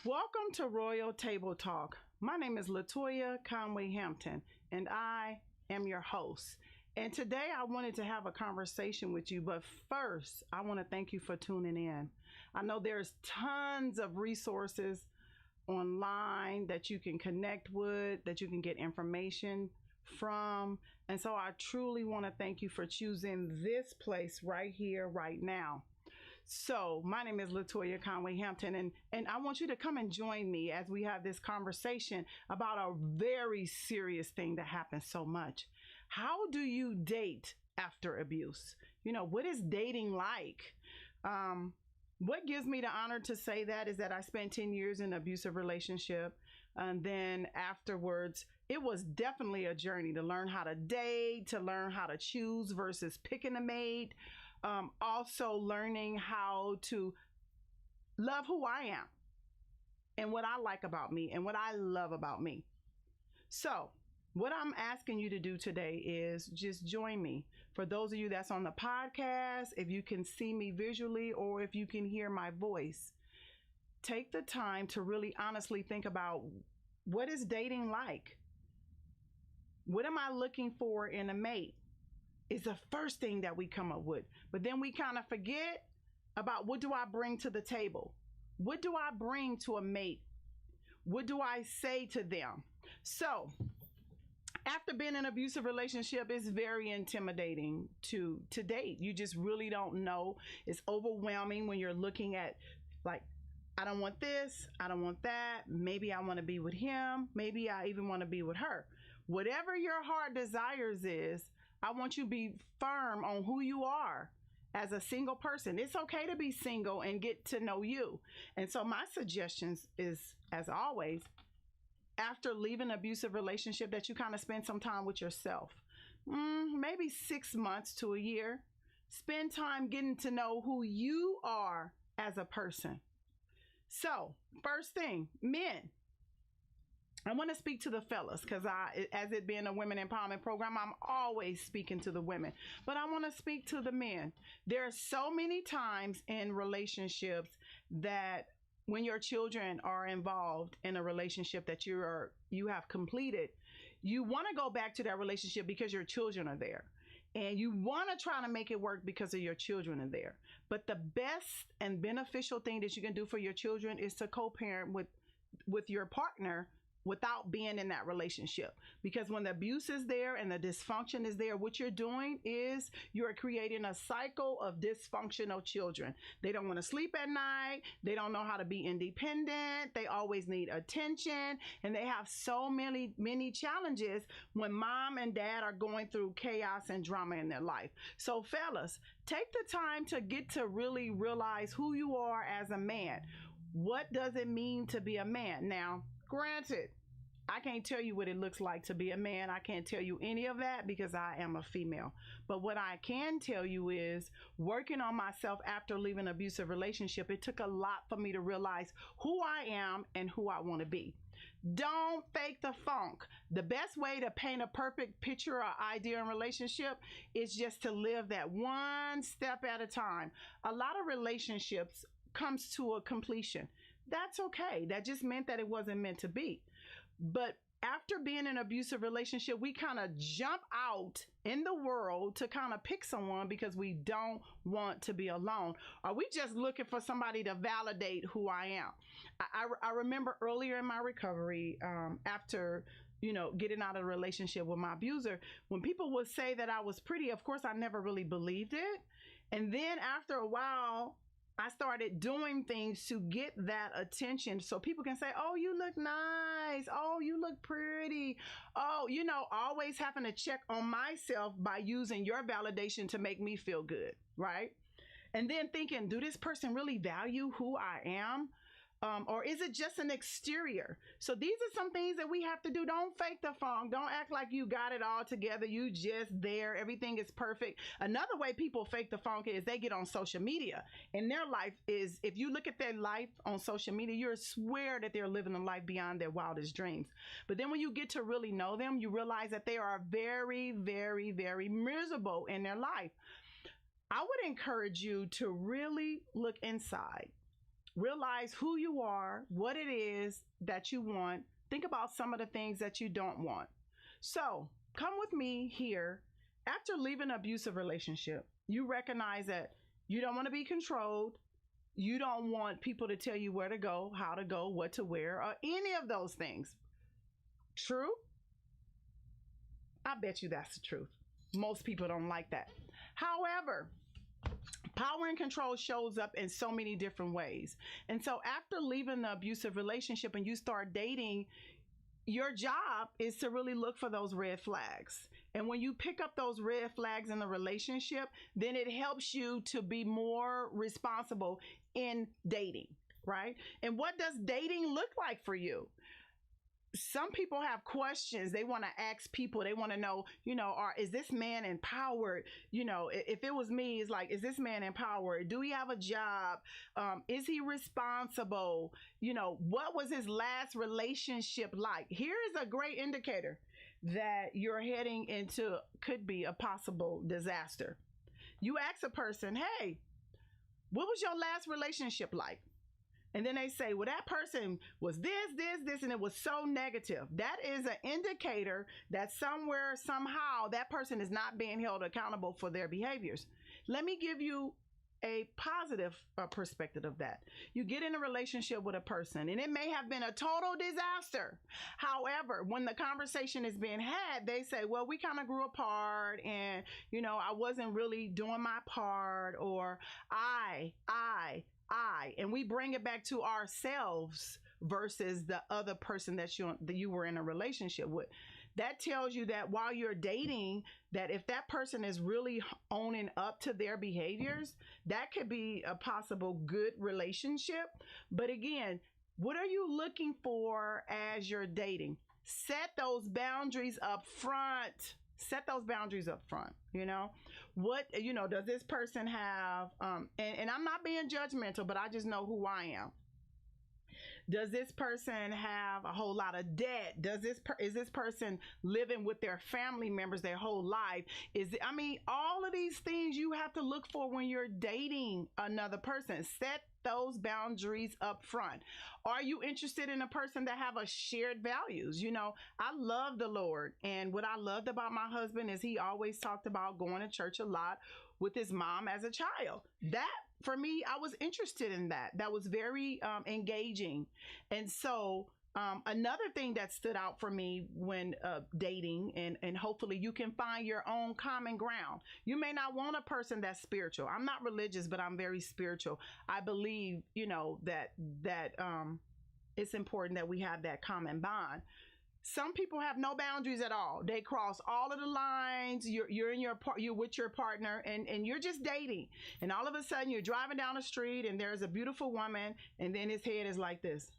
Welcome to Royal Table Talk. My name is Latoya Conway Hampton, and I am your host. And today I wanted to have a conversation with you, but first, I want to thank you for tuning in. I know there's tons of resources online that you can connect with, that you can get information from. And so I truly want to thank you for choosing this place right here, right now. So, my name is Latoya Conway Hampton, and I want you to come and join me as we have this conversation about a very serious thing that happens so much. How do you date after abuse? What is dating like? What gives me the honor to say that is that I spent 10 years in an abusive relationship. And then afterwards, it was definitely a journey to learn how to date, to learn how to choose versus picking a mate. Also learning how to love who I am and what I like about me and what I love about me. So what I'm asking you to do today is just join me. For those of you that's on the podcast, if you can see me visually or if you can hear my voice, take the time to really honestly think about, what is dating like? What am I looking for in a mate? Is the first thing that we come up with. But then we kind of forget about, what do I bring to the table? What do I bring to a mate? What do I say to them? So after being in an abusive relationship, it's very intimidating to date. You just really don't know. It's overwhelming when you're looking at, like, I don't want this, I don't want that. Maybe I want to be with him. Maybe I even want to be with her. Whatever your heart desires is, I want you to be firm on who you are as a single person. It's okay to be single and get to know you. And so my suggestions is, as always, after leaving an abusive relationship, that you kind of spend some time with yourself. Maybe 6 months to a year. Spend time getting to know who you are as a person. So first thing, men. I want to speak to the fellas because as it being a women empowerment program, I'm always speaking to the women, but I want to speak to the men. There are so many times in relationships that when your children are involved in a relationship that you have completed, you want to go back to that relationship because your children are there. And you want to try to make it work because of your children are there. But the best and beneficial thing that you can do for your children is to co-parent with your partner without being in that relationship. Because when the abuse is there and the dysfunction is there, what you're doing is you're creating a cycle of dysfunctional children. They don't want to sleep at night. They don't know how to be independent. They always need attention. And they have so many challenges when mom and dad are going through chaos and drama in their life. So fellas, take the time to get to really realize who you are as a man. What does it mean to be a man? Now, granted, I can't tell you what it looks like to be a man. I can't tell you any of that because I am a female. But what I can tell you is, working on myself after leaving an abusive relationship, it took a lot for me to realize who I am and who I want to be. Don't fake the funk. The best way to paint a perfect picture or idea in relationship is just to live that one step at a time. A lot of relationships comes to a completion. That's okay. That just meant that it wasn't meant to be. But after being in an abusive relationship, we kind of jump out in the world to kind of pick someone because we don't want to be alone. Or we just looking for somebody to validate who I am. I remember earlier in my recovery, after getting out of a relationship with my abuser, when people would say that I was pretty, of course, I never really believed it. And then after a while, I started doing things to get that attention so people can say, oh, you look nice. Oh, you look pretty. Oh, always having to check on myself by using your validation to make me feel good, right? And then thinking, do this person really value who I am? Or is it just an exterior? So these are some things that we have to do. Don't fake the funk. Don't act like you got it all together. You just there. Everything is perfect. Another way people fake the funk is they get on social media. And their life is, if you look at their life on social media, you'll swear that they're living a life beyond their wildest dreams. But then when you get to really know them, you realize that they are very, very, very miserable in their life. I would encourage you to really look inside. Realize who you are, what it is that you want. Think about some of the things that you don't want. So, come with me here. After leaving an abusive relationship, you recognize that you don't want to be controlled. You don't want people to tell you where to go, how to go, what to wear, or any of those things. True? I bet you that's the truth. Most people don't like that. However, power and control shows up in so many different ways. And so after leaving the abusive relationship and you start dating, your job is to really look for those red flags. And when you pick up those red flags in the relationship, then it helps you to be more responsible in dating, right? And what does dating look like for you? Some people have questions they want to ask people. They want to know, is this man empowered? If it was me, it's like, is this man empowered? Do he have a job? Is he responsible? What was his last relationship like? Here is a great indicator that you're heading into could be a possible disaster. You ask a person, hey, what was your last relationship like? And then they say, well, that person was this, and it was so negative. That is an indicator that somewhere, somehow, that person is not being held accountable for their behaviors. Let me give you a positive perspective of that. You get in a relationship with a person, and it may have been a total disaster. However, when the conversation is being had, they say, well, we kind of grew apart, and, I wasn't really doing my part, or I, and we bring it back to ourselves versus the other person that you were in a relationship with. That tells you that while you're dating, that if that person is really owning up to their behaviors, that could be a possible good relationship. But again, what are you looking for as you're dating? Set those boundaries up front. Set those boundaries up front. What, does this person have, and I'm not being judgmental, but I just know who I am. Does this person have a whole lot of debt? Is this person living with their family members their whole life? All of these things you have to look for when you're dating another person. Set those boundaries up front. Are you interested in a person that have a shared values? I love the Lord, and what I loved about my husband is he always talked about going to church a lot with his mom as a child. That, for me, I was interested in that. That was very engaging. And so another thing that stood out for me when dating, and hopefully you can find your own common ground. You may not want a person that's spiritual. I'm not religious, but I'm very spiritual. I believe, that it's important that we have that common bond. Some people have no boundaries at all. They cross all of the lines. You're with your partner, and you're just dating. And all of a sudden you're driving down the street and there's a beautiful woman, and then his head is like this.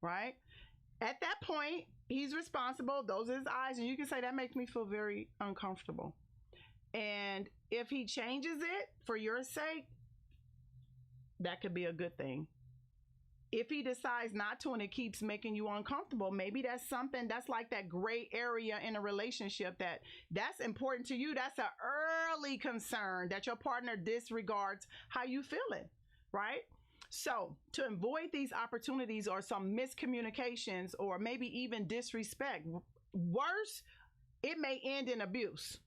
Right? At that point, he's responsible. Those are his eyes. And you can say, that makes me feel very uncomfortable. And if he changes it for your sake, that could be a good thing. If he decides not to and it keeps making you uncomfortable, maybe that's something that's like that gray area in a relationship that's important to you. That's an early concern that your partner disregards how you feeling, right? So to avoid these opportunities or some miscommunications or maybe even disrespect, worse, it may end in abuse.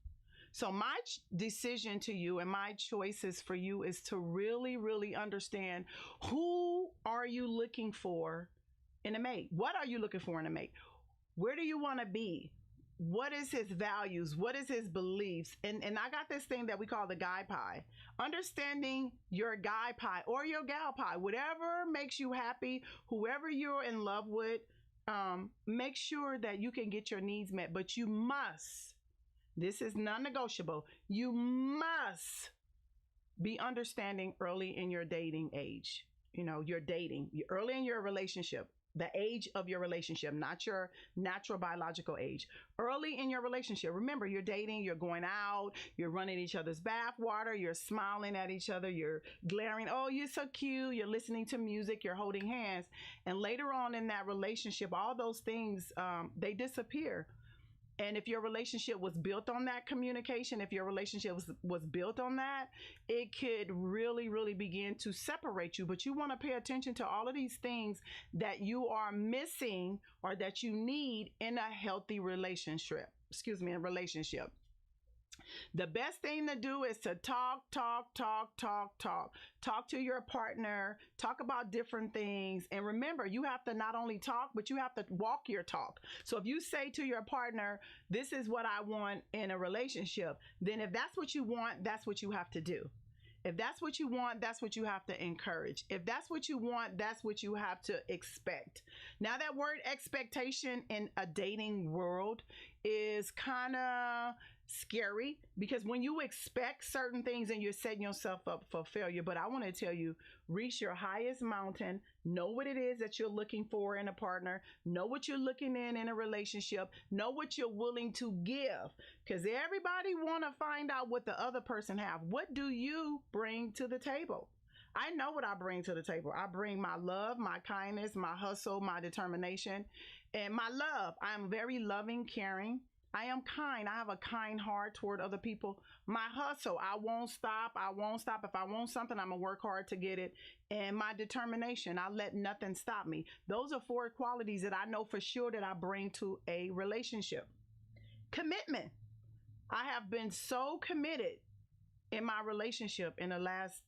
So my decision to you and my choices for you is to really, really understand, who are you looking for in a mate? What are you looking for in a mate? Where do you want to be? What is his values? What is his beliefs? And I got this thing that we call the guy pie. Understanding your guy pie or your gal pie, whatever makes you happy, whoever you're in love with, make sure that you can get your needs met. But you must, this is non-negotiable, you must be understanding early in your dating age. You're dating, early in your relationship, the age of your relationship, not your natural biological age. Early in your relationship, remember, you're dating, you're going out, you're running each other's bath water, you're smiling at each other, you're glaring, oh, you're so cute, you're listening to music, you're holding hands. And later on in that relationship, all those things, they disappear. And if your relationship was built on that communication, if your relationship was built on that, it could really, really begin to separate you. But you want to pay attention to all of these things that you are missing or that you need in a healthy relationship. Excuse me, a relationship. The best thing to do is to talk, talk, talk, talk, talk. Talk to your partner, talk about different things. And remember, you have to not only talk, but you have to walk your talk. So if you say to your partner, this is what I want in a relationship, then if that's what you want, that's what you have to do. If that's what you want, that's what you have to encourage. If that's what you want, that's what you have to expect. Now, that word expectation in a dating world is kind of scary, because when you expect certain things and you're setting yourself up for failure. But I want to tell you, reach your highest mountain, know what it is that you're looking for in a partner, know what you're looking in a relationship, know what you're willing to give, because everybody want to find out what the other person have. What do you bring to the table? I know what I bring to the table. I bring my love, my kindness, my hustle, my determination, and my love. I'm very loving, caring. I am kind. I have a kind heart toward other people. My hustle, I won't stop. I won't stop. If I want something, I'm going to work hard to get it. And my determination, I let nothing stop me. Those are four qualities that I know for sure that I bring to a relationship. Commitment. I have been so committed in my relationship in the last,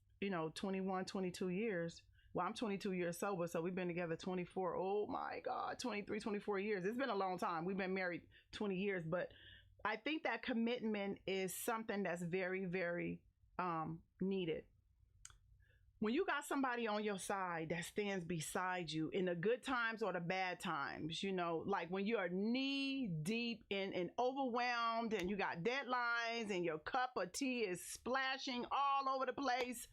21, 22 years. Well, I'm 22 years sober, so we've been together 24. Oh my God, 23, 24 years. It's been a long time. We've been married 20 years, but I think that commitment is something that's very, very needed. When you got somebody on your side that stands beside you in the good times or the bad times, like when you are knee deep in and overwhelmed and you got deadlines and your cup of tea is splashing all over the place,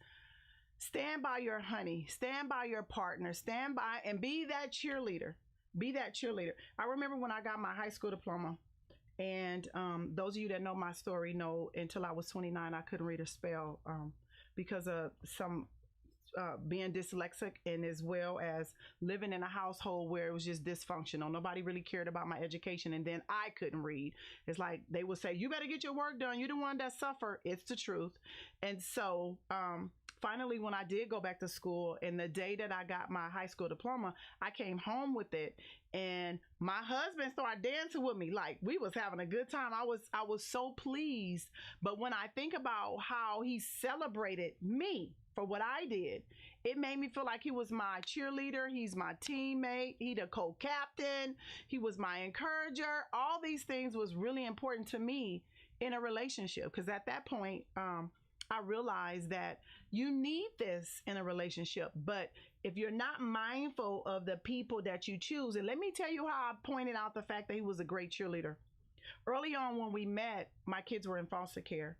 stand by your honey, stand by your partner, stand by and be that cheerleader. Be that cheerleader. I remember when I got my high school diploma, and those of you that know my story know until I was 29, I couldn't read or spell because of some being dyslexic, and as well as living in a household where it was just dysfunctional. Nobody really cared about my education, and then I couldn't read. It's like they would say, you better get your work done. You're the one that suffer. It's the truth. And so finally, when I did go back to school, and the day that I got my high school diploma, I came home with it, and my husband started dancing with me. Like, we was having a good time. I was so pleased. But when I think about how he celebrated me for what I did, it made me feel like he was my cheerleader. He's my teammate. He the co-captain. He was my encourager. All these things was really important to me in a relationship, because at that point, I realized that you need this in a relationship. But if you're not mindful of the people that you choose, and let me tell you how I pointed out the fact that he was a great cheerleader. Early on when we met, my kids were in foster care.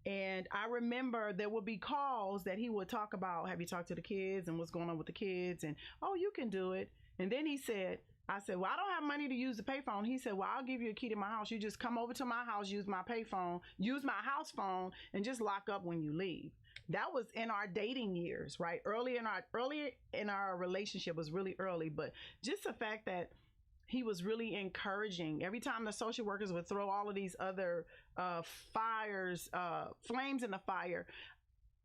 And I remember there would be calls that he would talk about, have you talked to the kids and what's going on with the kids? And, oh, you can do it. And then I said, well, I don't have money to use the payphone. He said, well, I'll give you a key to my house. You just come over to my house, use my payphone, use my house phone, and just lock up when you leave. That was in our dating years, right? Early in our relationship was really early, but just the fact that he was really encouraging. Every time the social workers would throw all of these other flames in the fire,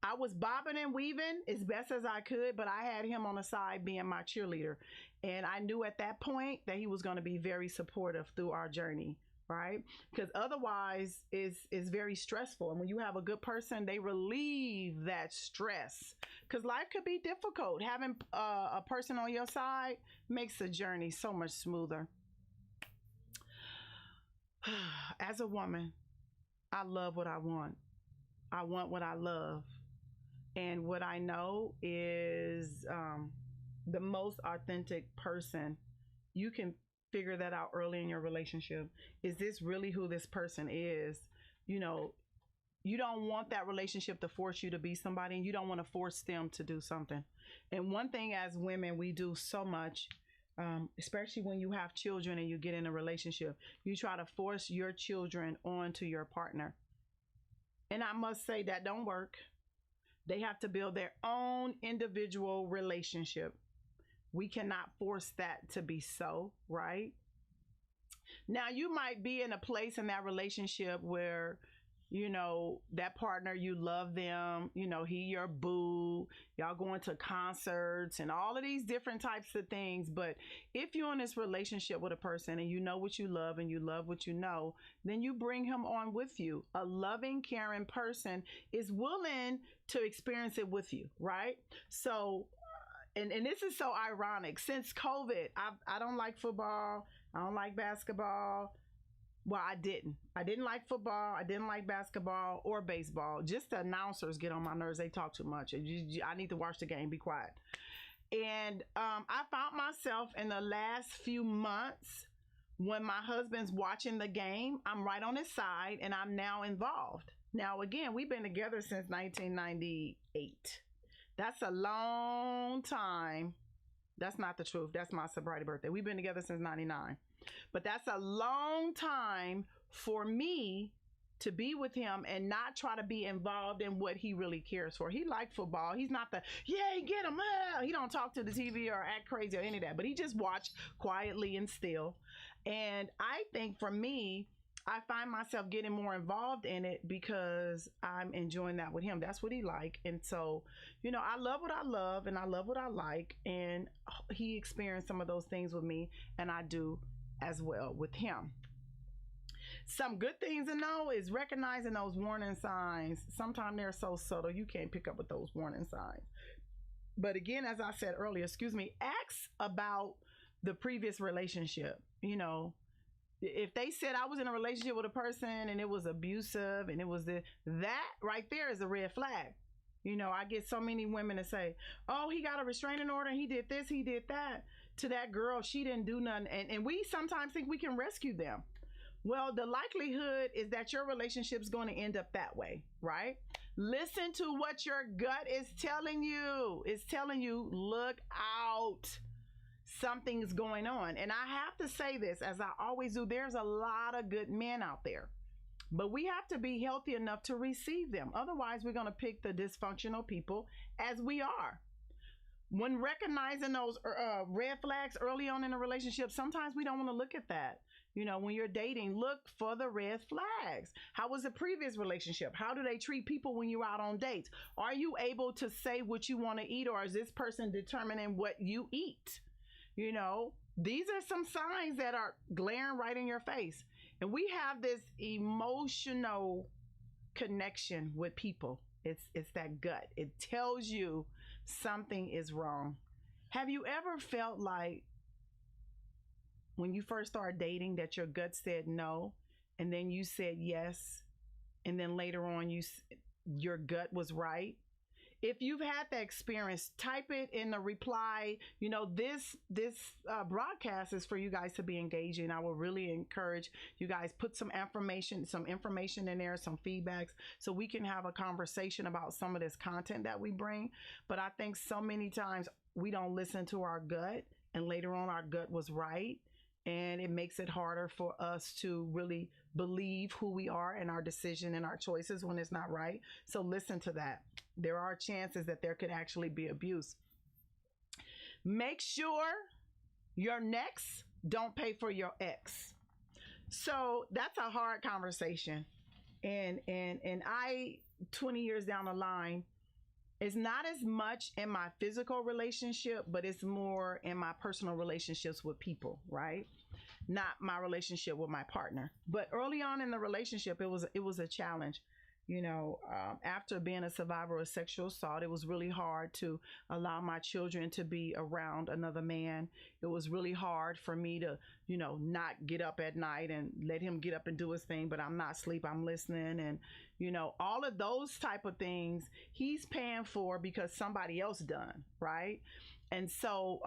I was bobbing and weaving as best as I could, but I had him on the side being my cheerleader. And I knew at that point that he was going to be very supportive through our journey, right? Because otherwise it's very stressful. And when you have a good person, they relieve that stress, because life could be difficult. Having a person on your side makes the journey so much smoother. As a woman, I love what I want. I want what I love. And what I know is the most authentic person. You can figure that out early in your relationship. Is this really who this person is? You don't want that relationship to force you to be somebody, and you don't want to force them to do something. And one thing as women, we do so much, especially when you have children and you get in a relationship, you try to force your children onto your partner. And I must say that don't work. They have to build their own individual relationship. We cannot force that to be so, right? Now, you might be in a place in that relationship where, that partner, you love them, he your boo, y'all going to concerts and all of these different types of things. But if you're in this relationship with a person and you know what you love and you love what you know, then you bring him on with you. A loving, caring person is willing to experience it with you, right? So, and this is so ironic. Since COVID, I don't like football. I don't like basketball. Well, I didn't. I didn't like football. I didn't like basketball or baseball. Just the announcers get on my nerves. They talk too much. I need to watch the game. Be quiet. And I found myself in the last few months when my husband's watching the game, I'm right on his side and I'm now involved. Now, again, we've been together since 1998. That's a long time. That's not the truth. That's my sobriety birthday. We've been together since 99. But that's a long time for me to be with him and not try to be involved in what he really cares for. He likes football. He's not the, yay, get him. He don't talk to the TV or act crazy or any of that. But he just watch quietly and still. And I think for me, I find myself getting more involved in it because I'm enjoying that with him. That's what he like. And so, I love what I love and I love what I like. And he experienced some of those things with me and I do as well with him. Some good things to know is recognizing those warning signs. Sometimes they're so subtle you can't pick up with those warning signs. But again, as I said earlier, ask about the previous relationship. If they said I was in a relationship with a person and it was abusive and it was that right there is a red flag. I get so many women to say, oh, he got a restraining order. He did this, he did that to that girl. She didn't do nothing. And we sometimes think we can rescue them. Well, the likelihood is that your relationship's going to end up that way, right? Listen to what your gut is telling you. It's telling you, look out. Something's going on. And I have to say this, as I always do, there's a lot of good men out there. But we have to be healthy enough to receive them. Otherwise, we're going to pick the dysfunctional people as we are. When recognizing those red flags early on in a relationship, sometimes we don't want to look at that. When you're dating, look for the red flags. How was the previous relationship? How do they treat people when you're out on dates? Are you able to say what you want to eat, or is this person determining what you eat? These are some signs that are glaring right in your face. And we have this emotional connection with people. It's that gut. It tells you something is wrong. Have you ever felt like when you first started dating that your gut said no, and then you said yes, and then later on your gut was right? If you've had that experience, type it in the reply. This broadcast is for you guys to be engaging. I will really encourage you guys, put some information in there, some feedbacks, so we can have a conversation about some of this content that we bring. But I think so many times we don't listen to our gut, and later on our gut was right. And it makes it harder for us to really believe who we are and our decision and our choices when it's not right. So listen to that. There are chances that there could actually be abuse. Make sure your next don't pay for your ex. So that's a hard conversation. And I, 20 years down the line, it's not as much in my physical relationship, but it's more in my personal relationships with people, right? Not my relationship with my partner. But early on in the relationship, it was a challenge. After being a survivor of sexual assault, it was really hard to allow my children to be around another man. It was really hard for me to, not get up at night and let him get up and do his thing, but I'm not asleep, I'm listening. And, all of those type of things he's paying for because somebody else done, right? And so,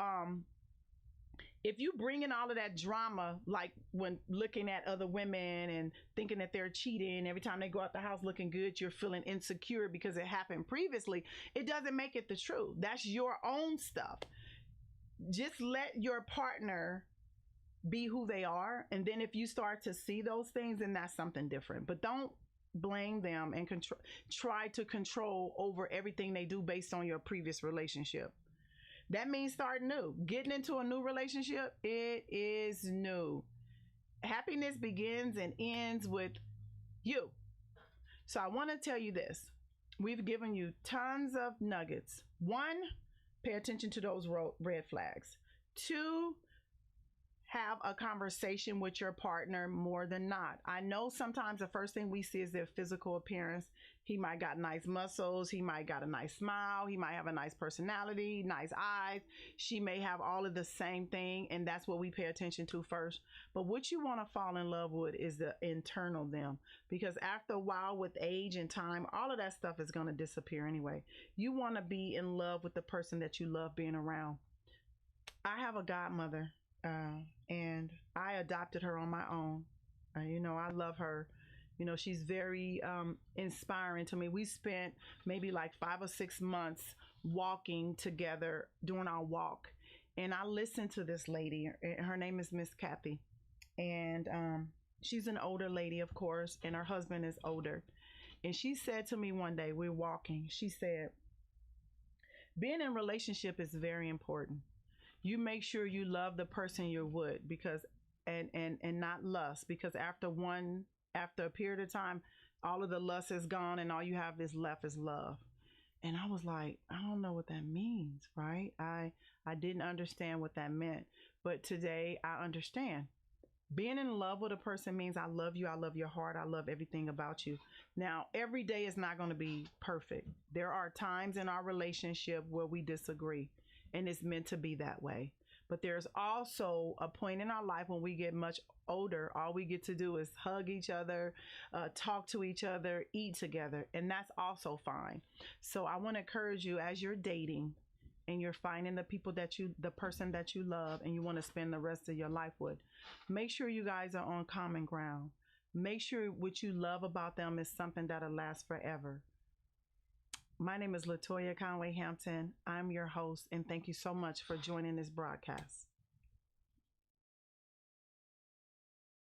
if you bring in all of that drama, like when looking at other women and thinking that they're cheating, every time they go out the house looking good, you're feeling insecure because it happened previously, it doesn't make it the truth. That's your own stuff. Just let your partner be who they are. And then if you start to see those things, then that's something different. But don't blame them and try to control over everything they do based on your previous relationship. That means starting new. Getting into a new relationship, it is new. Happiness begins and ends with you. So I want to tell you this. We've given you tons of nuggets. One, pay attention to those red flags. Two, have a conversation with your partner more than not. I know sometimes the first thing we see is their physical appearance. He might got nice muscles, he might got a nice smile, he might have a nice personality, nice eyes. She may have all of the same thing, and that's what we pay attention to first. But what you want to fall in love with is the internal them, because after a while, with age and time, all of that stuff is going to disappear anyway. You want to be in love with the person that you love being around. I have a godmother, and I adopted her on my own. I love her. She's very inspiring to me. We spent maybe like 5 or 6 months walking together during our walk. And I listened to this lady. Her name is Miss Kathy. And she's an older lady, of course, and her husband is older. And she said to me one day, we're walking, she said, being in a relationship is very important. You make sure you love the person you're with, because and not lust, because after a period of time, all of the lust is gone and all you have is left is love. And I was like, I don't know what that means, right? I didn't understand what that meant, but today I understand. Being in love with a person means I love you, I love your heart, I love everything about you. Now, every day is not going to be perfect. There are times in our relationship where we disagree, and it's meant to be that way. But there's also a point in our life when we get much older, all we get to do is hug each other, talk to each other, eat together, and that's also fine. So I want to encourage you, as you're dating and you're finding the person that you love and you want to spend the rest of your life with, make sure you guys are on common ground. Make sure what you love about them is something that'll last forever. My name is Latoya Conway Hampton. I'm your host, and thank you so much for joining this broadcast.